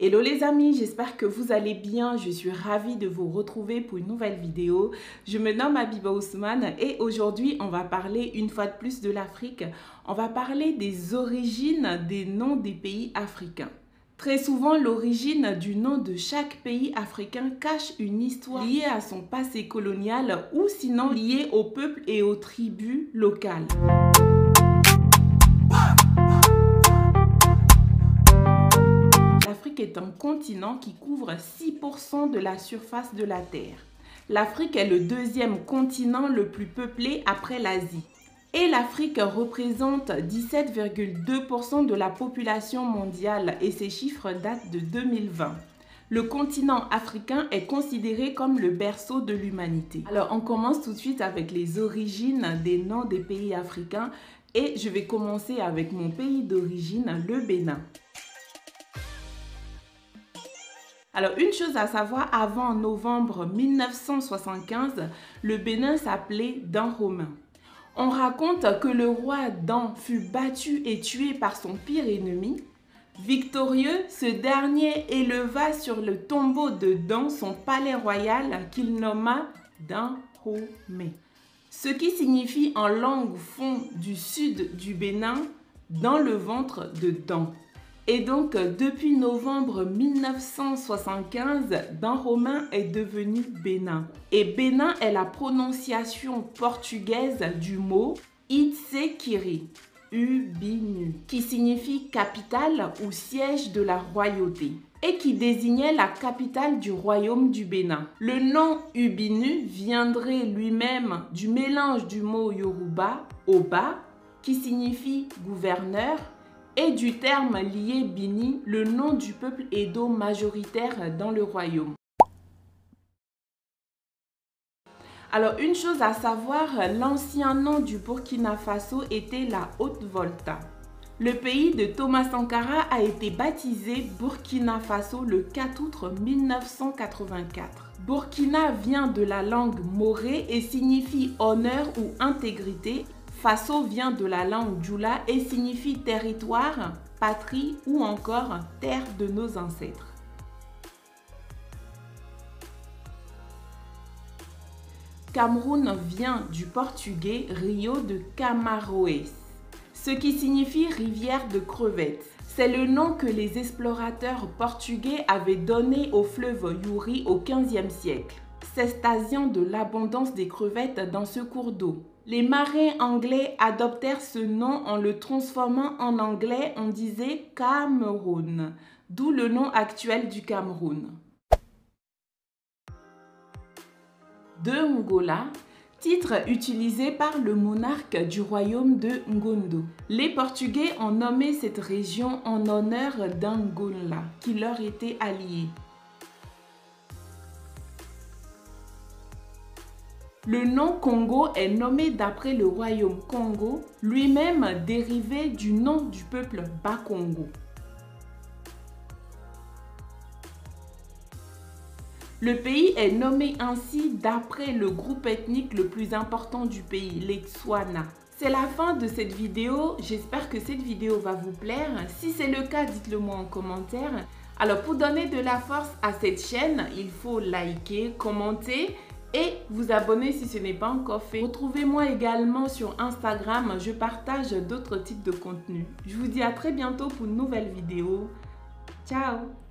Hello les amis, j'espère que vous allez bien. Je suis ravie de vous retrouver pour une nouvelle vidéo. Je me nomme Habiba Ousmane et aujourd'hui, on va parler une fois de plus de l'Afrique. On va parler des origines des noms des pays africains. Très souvent, l'origine du nom de chaque pays africain cache une histoire liée à son passé colonial ou sinon liée au peuple et aux tribus locales. L'Afrique est un continent qui couvre 6% de la surface de la Terre. L'Afrique est le deuxième continent le plus peuplé après l'Asie. Et l'Afrique représente 17,2% de la population mondiale et ces chiffres datent de 2020. Le continent africain est considéré comme le berceau de l'humanité. Alors on commence tout de suite avec les origines des noms des pays africains et je vais commencer avec mon pays d'origine, le Bénin. Alors, une chose à savoir, avant novembre 1975, le Bénin s'appelait Dahomey. On raconte que le roi Dan fut battu et tué par son pire ennemi. Victorieux, ce dernier éleva sur le tombeau de Dan son palais royal qu'il nomma Dahomey. Ce qui signifie en langue fon du sud du Bénin, dans le ventre de Dan. Et donc, depuis novembre 1975, Dahomey est devenu Bénin. Et Bénin est la prononciation portugaise du mot Itsekiri, Ubinu, qui signifie capitale ou siège de la royauté et qui désignait la capitale du royaume du Bénin. Le nom Ubinu viendrait lui-même du mélange du mot Yoruba, Oba, qui signifie gouverneur, et du terme lié Bini, le nom du peuple Edo majoritaire dans le royaume. Alors, une chose à savoir, l'ancien nom du Burkina Faso était la Haute-Volta. Le pays de Thomas Sankara a été baptisé Burkina Faso le 4 août 1984. Burkina vient de la langue moré et signifie honneur ou intégrité. Faso vient de la langue djoula et signifie territoire, patrie ou encore terre de nos ancêtres. Cameroun vient du portugais Rio de Camaroes, ce qui signifie rivière de crevettes. C'est le nom que les explorateurs portugais avaient donné au fleuve Yuri au XVe siècle, s'extasiant de l'abondance des crevettes dans ce cours d'eau. Les marins anglais adoptèrent ce nom en le transformant en anglais, on disait Cameroun, d'où le nom actuel du Cameroun. De Ngola, titre utilisé par le monarque du royaume de Ngondo. Les Portugais ont nommé cette région en honneur d'Angola, qui leur était allié. Le nom Congo est nommé d'après le royaume Congo, lui-même dérivé du nom du peuple Bakongo. Le pays est nommé ainsi d'après le groupe ethnique le plus important du pays, les Tswana. C'est la fin de cette vidéo, j'espère que cette vidéo va vous plaire. Si c'est le cas, dites-le moi en commentaire. Alors pour donner de la force à cette chaîne, il faut liker, commenter et vous abonner si ce n'est pas encore fait. Retrouvez-moi également sur Instagram, je partage d'autres types de contenus. Je vous dis à très bientôt pour une nouvelle vidéo. Ciao!